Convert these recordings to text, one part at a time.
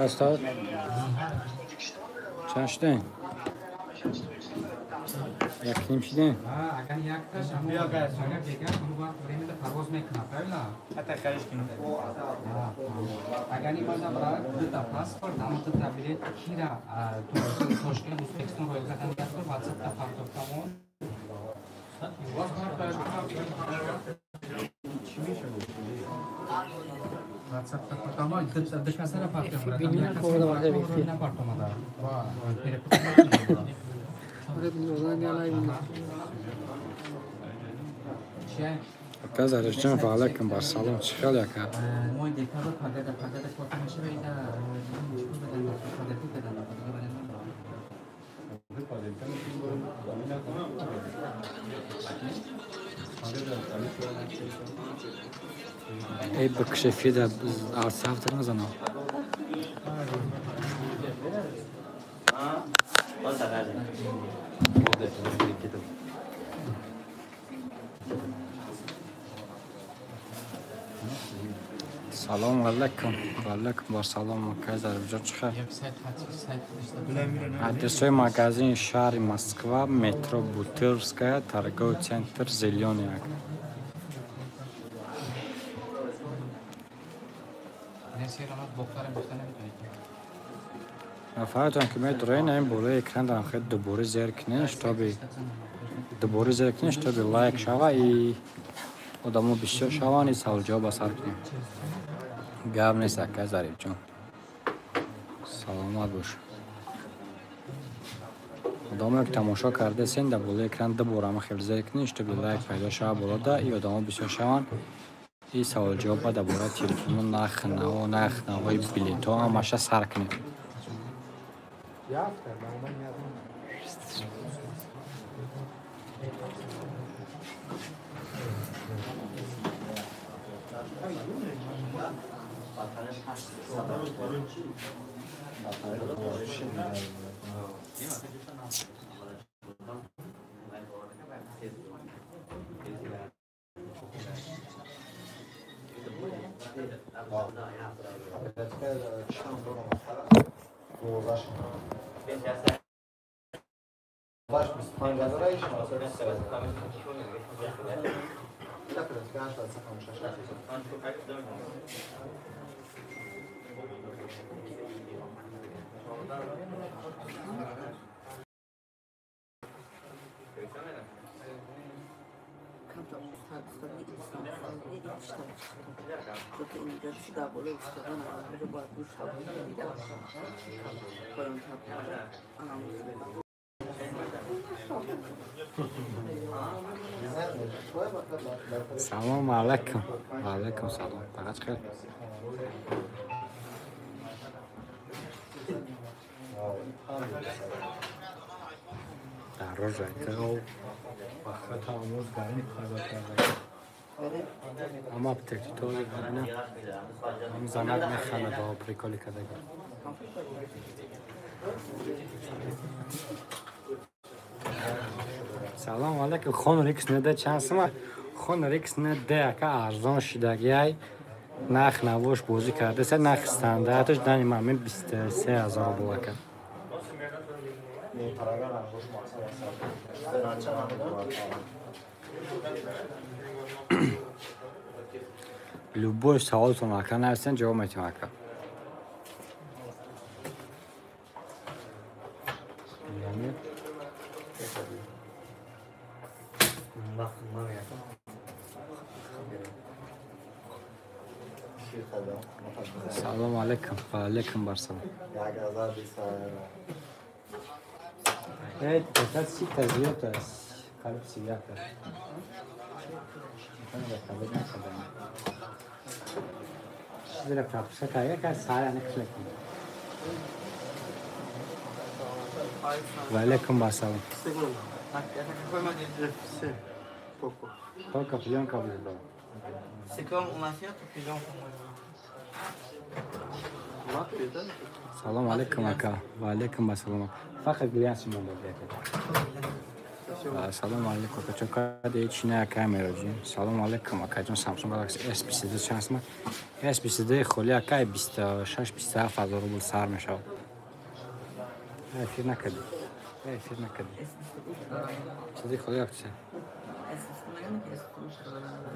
استاد چند شدین؟ یک نیم شدین؟ اگر یک تاش اما اگر دیگر اونو باید بریم پرواز میکنه فعلا حتی خریش کنیم اگر این بازا برای دو تا پاسپورت اما تو تا بلیت کیرا تو تشکیل اوزبکستان روی زدن دستور واتساپ تا پارتوب تامون واتساپ تا پارتوما دش مثلا پارتوم برای ببینیم کورد وارد بیتی نه پارتوما دار چه کاز رجیم فعلکم بر سلام چخیل یکا موی دیتا رو پاگرده کورت میشه بیده مشکل بدن پاگرده بدن ای بکشفی ده آرساف در نزنم سلام علیکم بر سلام کاز رجیم چخیل آدرس مغازین شهر مسکو مترو بوترسکaya торговый центр зеленый فقط که می درای نیم بالای اکران دارم خیلی دوباره زیر کنش تا به لایک شوه ای آدمو بسیار شوان ای سوال جواب اثر کنیم گاب نیست اکه ظریف جون سلامت باش آدمو که تماشا کرده سین در بالای اکران دوباره همه خیلی زیر کنش تا به لایک پیدا شوه بالا ده ای آدمو بسیار شوان ای سوال جواب دوباره تلفن نخ نوای بلیط ها همشه سر کنیم سلام علیکم و علیکم سلام فقط خیلی در روز رایته و وقت آموز گرمی خواهد کرده اما بتکتی تو ببینم هم زنک میخنه با پریکالی کده سلام علیکم خون ریکس نده چند سمه خون ریکس نده که ارزان شدگی نخ نوش بازی کرده سه نخ استاندارتش دنی مامین 23,000 بوده کرد любой سوالتون اکا نرسن جواب میتونم اکا سلام علیکم و علیکم بر سلام это сито злёта قلب سیاه چیزی را پرپسه که یک از ساعت نکشل کنید و علیکم با سلام poco pilón cable do C'est comme on a fait un pilon سلام علیکم اکا و علیکم با سلام فقط گلیان سیمون دو بیاید Салом алейкум, качока де чиная камера джин. Салом алейкум, акаҷон Samsung Galaxy S22 чансма. S22 холи акай 26-27 рубл сар мешавад. Эфир накади. Эфир накади. Чизи холи акча.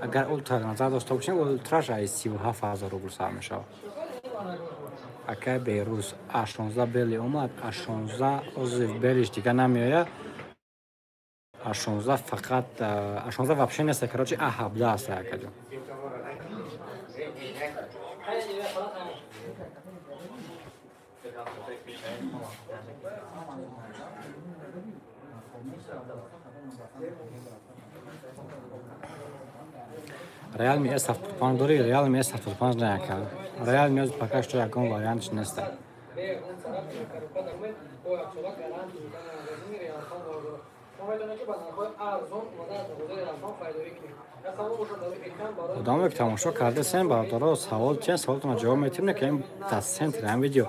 Агар ультра назар дошта бошем, ультраш ай 37,000 рубл сар мешавад. Акай берӯз A16 бели омад, A16 озив белиш дига намеояд. A16 фақат A16 вообще нест, короче A17 аст акаҷон. Realme S75 дори, Realme S75 не ака. Realme оз пока што ягон вариант нест. ادامه که تماشا کرده سن برادرها سوال چند سوالتون جواب میتیم که این تصنیت هم ویدیو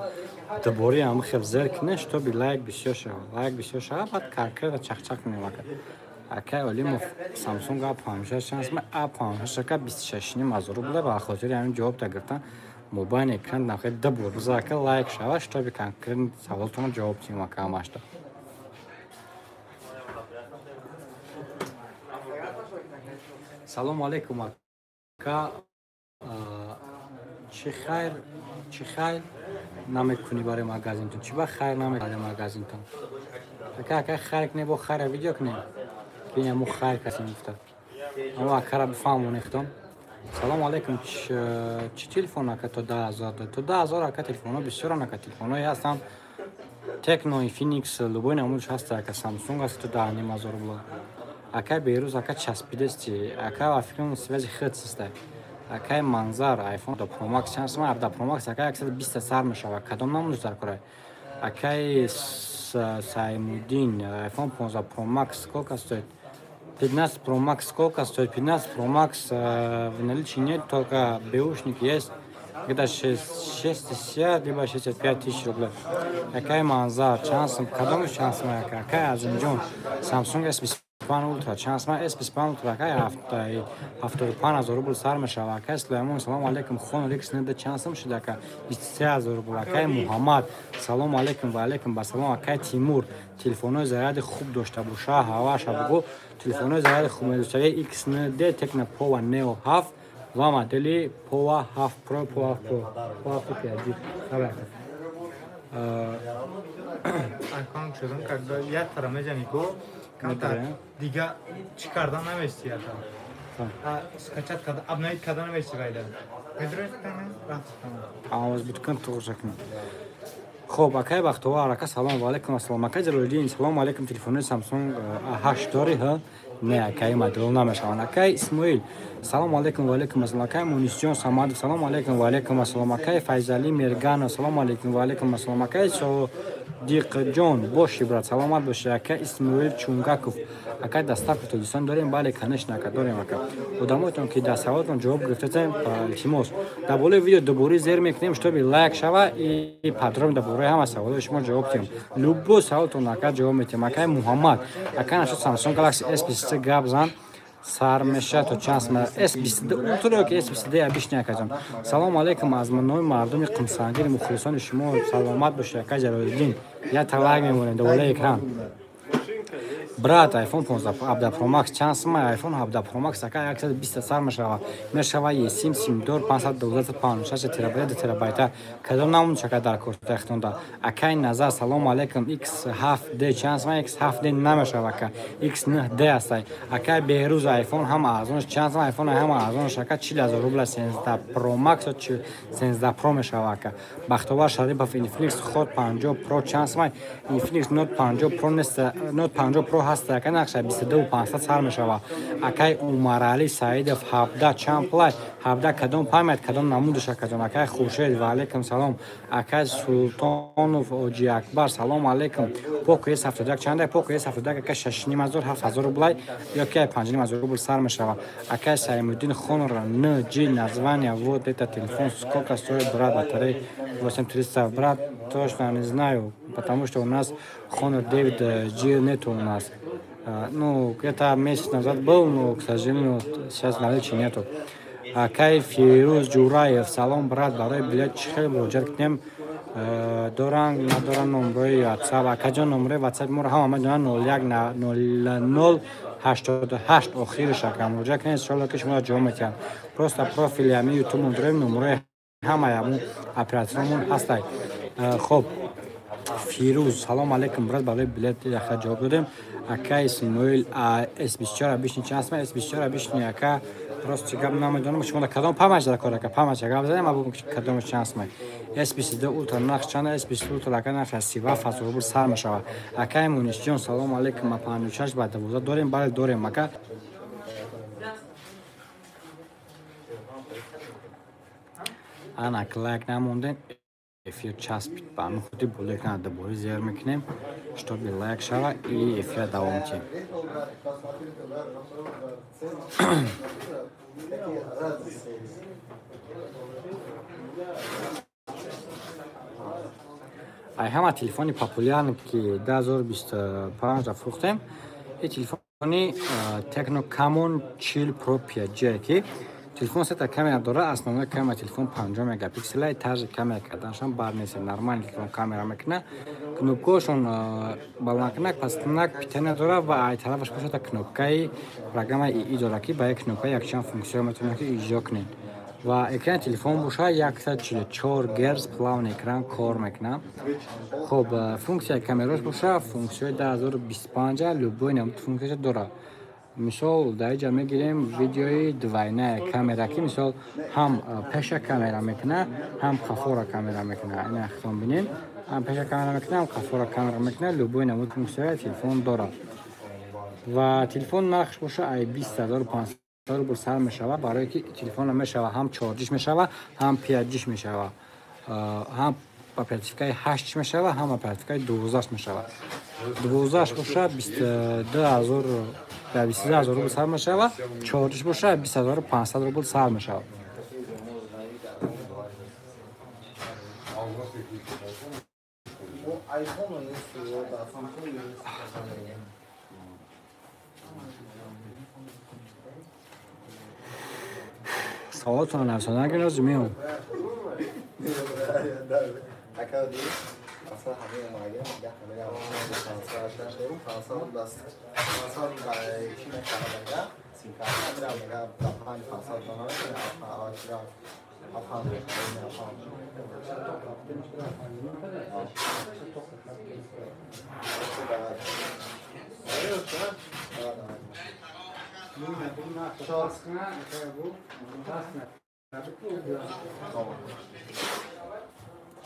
دوباره هم خیلی زرک نش تو بی لایک بسیار شد بعد کارکرد چخ نمی‌کنه اکای علیم سامسونگ A50 شانس ما A50 که 26 روبله به خاطر همین جواب دادن موبایل اکران نخیر دوباره بذار که لایک شود تو بی کارکرد سوالتون جواب تیم که ماشته سلام علیکم اکا چی خیر نمیکنی برای مگازینتون چی با خیر نمیکنی مگازینتون اکا خیر کنی با خیر ویدیو کنی که اینمو خیر کسی میفتد اما اکا را بفهمون اختم سلام علیکم چی تلفون اکا تو 10,000 اکا تلفون ها بسیار اکا تلفون هایی هستن تکنو اینفینیکس لبوی نمونش هست اکا سامسونگ هست تو 10,000 بلا акай берӯз акай часпидасти акай афикрам связи хит систа акай манзар iPhone 10 Pro Max чанс ма 10 Pro Max акай 120 сар мешава кадом намуд зар кора акай Саймудин iPhone 15 Pro Max сколько стоит 15 Pro Max сколько стоит 15 Pro Max в наличии нет только бэушник есть где-то 60 либо 65 тысяч рублей акай манзар чанс кадом чанс ма акай азимҷон Samsung S25 Ultra chans ma S25 Ultra akay 75,000 рубл сар мешава акай Сулаймон салом алейкум хон рекс неда чансам шуда акай 23,000 рубл акай Муҳаммад салом алейкум ва алейкум ба салом акай Тимур телефонои заряди хуб дошта боша ҳаваша бугу телефонои заряди хуб медошта XND Tecno Power Neo 7 ва модели Power 7 Pro Power 5G Аккаунт шудам когда як параметр го دیگه چی کردن نمیستی скачать کرده ابنایت کردن نمیستی وایده میدونید آواز بتکن تو شکن خب اکای بختوار اکا سلام علیکم السلام اکای جلالدین سلام علیکم تلفن سامسونگ A8 داری ها نه اکای مدل نمیشون اکای اسماعیل سلام علیکم و علیکم السلام اکای مونیسیون ساماد سلام علیکم و علیکم السلام اکای فیضالی مرگان سلام علیکم و علیکم السلام اکای دیق جان باشی برات سلامت باشی اکای اسماعیل چونگاکوف اکای دستاپی تو دوستان داریم بالا کنش نکرد داریم اکا وداموتون که دستاوتون جواب گرفتیم التماس در بالا ویدیو دوباره زیر میکنیم що би лайк шава и подробно دوباره هم سوال شما جواب دیم любой سوالتون اکا جواب میتیم اکای محمد اکا نشد Samsung Galaxy S23 گابزان сар мешавад то чанс ма S22 Ultra ки S22 абиш накажам салом алейкум аз манои мардуми қумсангири мухлисони шумо саломат бошед ака ҷалолиддин я талак мемонед довола экран брат iPhone 15 Pro Max чанс ма iPhone 17 Pro Max ака 120 сар мешавад сим симдор 512 терабайт терабайта кадом намуд чака дар корта ихтонда акай назар салом алейкум X7D чанс ма X7D намешавад ака X9D астай акай берӯз iPhone ҳам арзонш чанс ма iPhone ҳам арзонш ака 40,000 рубл 13 Pro Max 13 Pro мешавад ака бахтовар шарипов Infinix Hot 50 Pro чанс ма Infinix Note 50 Pro нест Note 50 Pro هست که نقشه 22,500 سر میشود اکای عمرعلی سعیدов 17 چند پلای 17 کدام پایمت کدام نمودش کدام اکای خورشید و علیکم سلام اکای سلطانов اوجی اکبر سلام علیکم پوکو S71 چنده پوکو S71 اکای 6,500 рублей یا که 5,500 рубль сар میشود اکای سیمودین خونر NG название вот это телефон сколько стоит брат батарея 8300 брат точно не знаю потому что у нас Honor 9G нет у нас Ну, где-то месяц назад был, но, к сожалению, сейчас наличия нету. Акай Фирус Джураев, салом, брат, барой билет чихел броджеркнем доран надоран номрои WhatsApp, акаҷон номрои WhatsApp моро ҳама доран 010088 охириш акам муроҷиат кунед иншоалло ки шуморо ҷавоб метиҳам. Просто профили ҳамин ютуб дорем, номрои ҳамаямон операторамон ҳастад. Хоб Фирус, салом алейкум, брат, барои билет яха ҷавоб додем. Ака Исмоил S24 бишни чи ҳастма, S24 бишни ака просто гап намедонам шумо кадом памач дар кор ака памач гап задем абу кадом чи ҳастма. S22 ультра нарх чанда, S22 ультра ака нарх 37 рубл сар мешава. Ака Мунисҷон, салом алейкум, ма 56 ба 12 дорем, бале дорем ака. Ана клайк намондем. Эфир часпид ба ҳамин худи боле кунад дубори зер мекунем, штоби лайк шава и эфир давом кунем. ай ҳама телефони популярни ки 2025 фурӯхтем, ин телефони Tecno Camon Chill Pro 5G ки телефон сета камера дора, основной камера телефон 5 мегапикселя, тарзи камера карданашон барнеси нормальный телефон камера мекуна, кнопкашон баланкнак, пастнак, питана дора ва ай тарафаш бошад кнопкаи программа ИИ дора ки ба як кнопка якчанд функсия метавонед ки иҷро кунед. Ва экрани телефон боша 144 Гц плавный экран кор мекуна. Хоб функсия камераш боша функсияи 2025 любой намуд функсия дора. Мисол дар инҷа мегирем видеои двойная камера ки мисол ҳам пеша камера мекуна, ҳам қафора камера мекуна. Ина хитон бинем, ҳам пеша камера мекуна, ҳам қафора камера мекуна, любой намуд функсияи телефон дора. Ва телефон нархш боша ай 20500 рубл сар мешава, барое ки телефон мешава ҳам чорҷиш мешава, ҳам 5G мешава, ҳам оперативкаи 8 мешава, ҳам оперативкаи 12 мешава. 12 боша 23000 рубл сар мешава, чорҷиш боша 20500 рубл сар мешава. سوالاتون رو نفسانه اگر نازی میون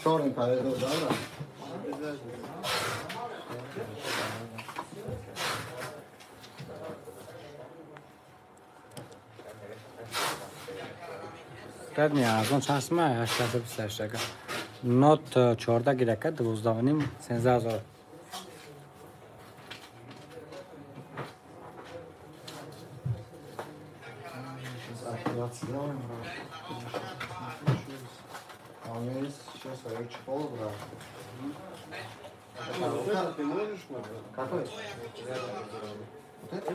Чорний перейду, да? قد می ارزان چند ماه 828 ага. Note 14 گیرکه 12.5 13000. Сейчас я чехол брал. Ты можешь? Какой? Вот это?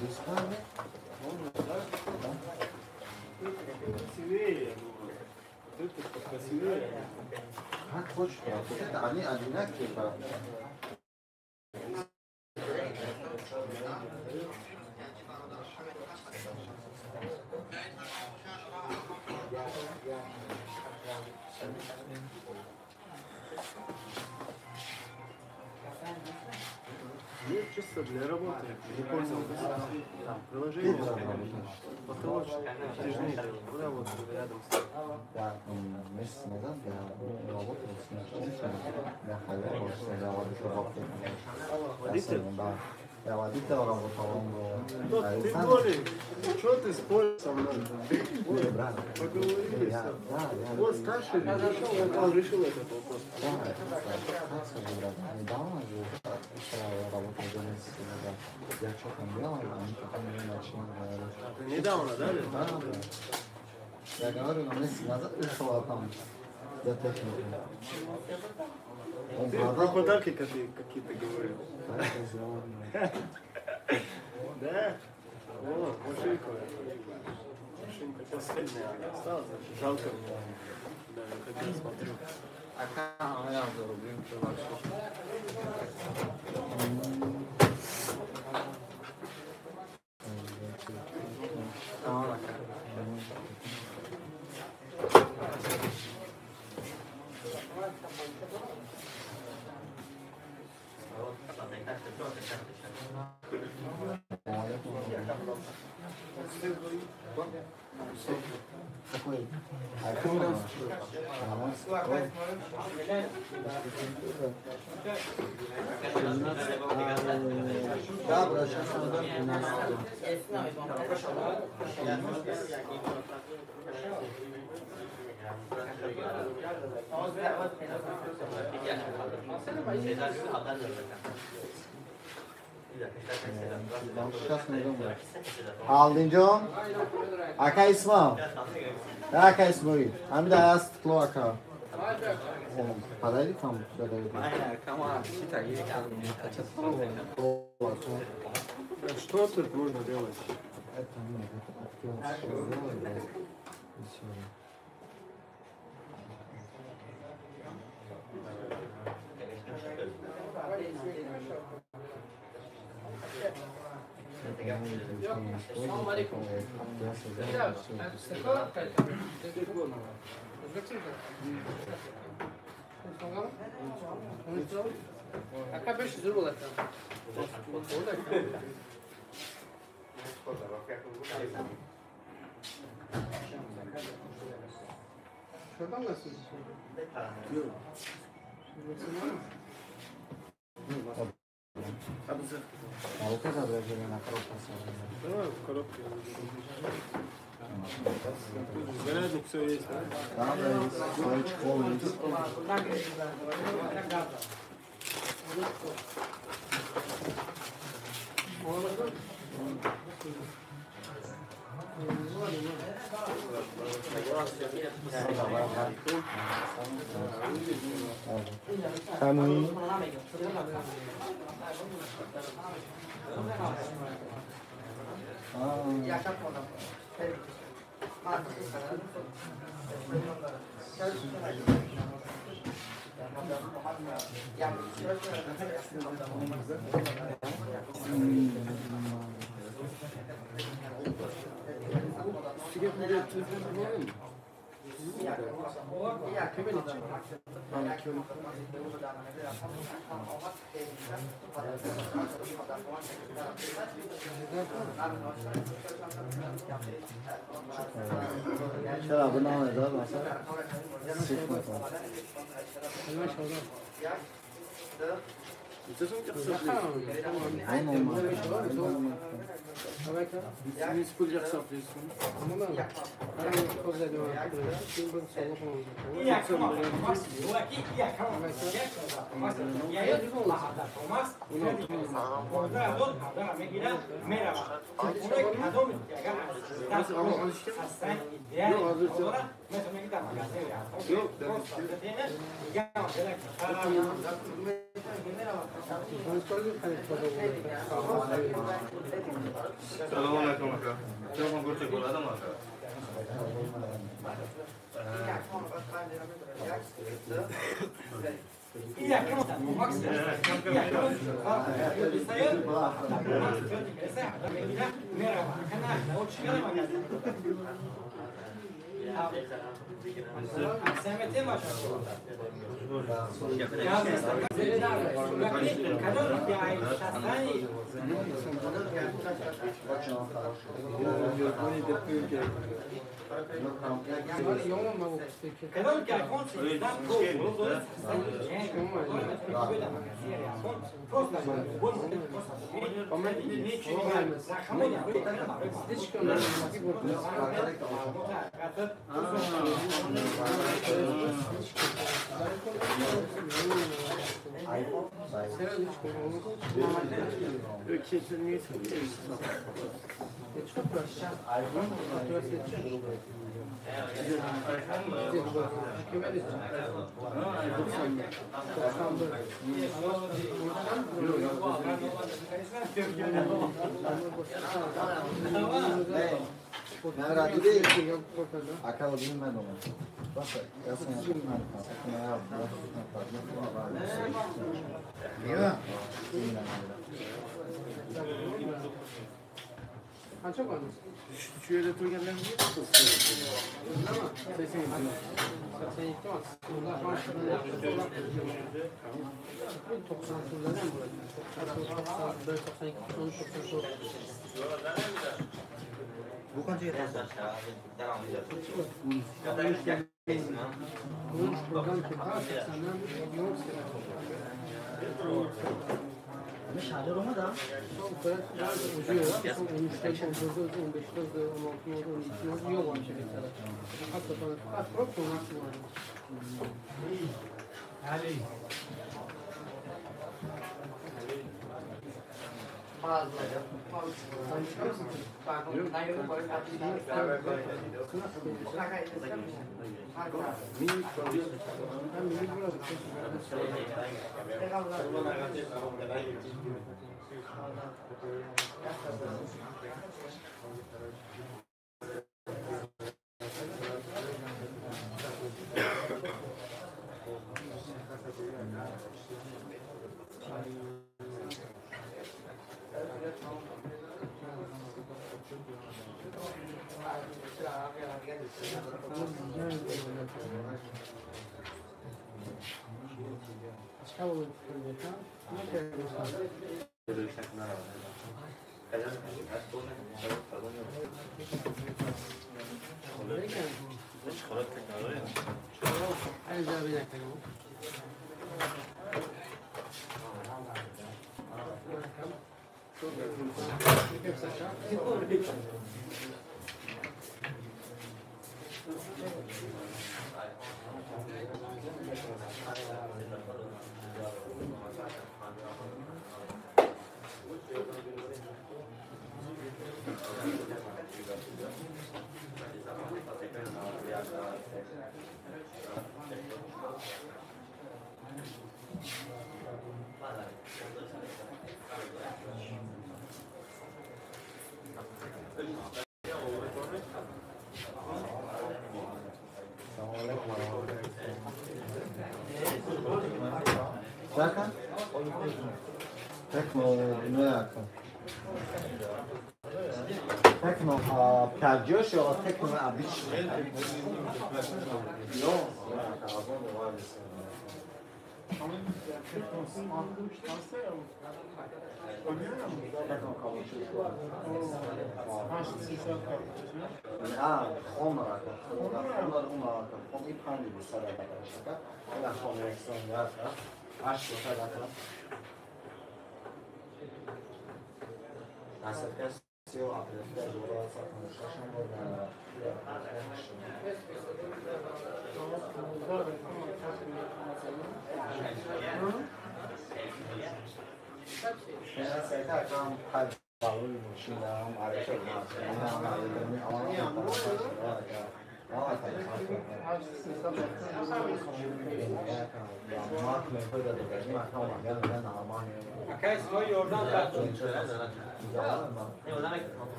Бесплатно? Красивее. Вот это покрасивее. Как хочешь, вот это они одинаковые, брат. Нет, чисто для работы. Не пользовался. Там приложение. Потолочь. Тяжелее. Куда вот рядом с Я месяц назад я работал с начальником. Я ходил, я водитель. Да. Я водитель работал, он был. Ты более. Что ты споришь со мной? Ой, брат. Поговорили. Да, Вот старший он решил этот вопрос. Да, как скажу, брат, недавно же работал за месяц назад. Я что там делал, они потом мне начали говорить. Это недавно, да? Да. Я говорю, на месяц назад пришел, а там для техники. Ты про подарки какие-то говорил. Да? О, машинка. Машинка последняя осталась. Жалко мне. Да, я хотел смотрю. я зарублю, Какой? iPhone? Да, брат, сейчас надо 13. Сейчас найдем. Алдинҷон, ака исмам. Да, ака исмоил. Ҳамида аст тло ака. Падари там дадаи. Что тут можно делать? Это нет, это Assalamu alaikum. Acá beş zor olur. Şuradan nasıl? А вот это даже на коробке. Давай в коробке. Зарядник все есть, да? Да, да, есть. Свой чехол есть. Самый. چرا بنامه داد مثلا سیک میکنه این اومد Salam alaikum aka. Çok mu çikolata mı aka? Será isso? Eu quis nisso. Deixa eu achar. نه ردیده اکل دیم من اومد باشه یا سنیا من Kaça koydunuz? Şöyle tur gelmem mi? 82 var. Bunlar başladan yapıyor. 90 turlardan mı? 94, 92, 93, 94. Bu kaç yer? Bunun program ki daha 80'den yok Ama şahane Roma da. Son kadar uzuyor. Son 13'te, 14'te, 15'te, 16'da, 12'de yok var şey. Hatta sonra çok konusu var. Ali. Zaten tekno ne yakın? Tekno perdiyoş ya tekno abiş. Yok. Onlar iphan ediyor sarı arkadaşlar. Allah konveksiyon yapar. Aşk o kadar. Acerca-se ao apresentador da nossa conversação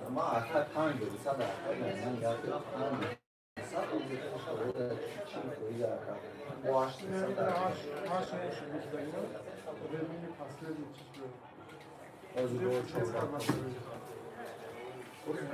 ama arka kan gibi sada ben yapıyorum. Bu açtı sada. Özgür çok Orada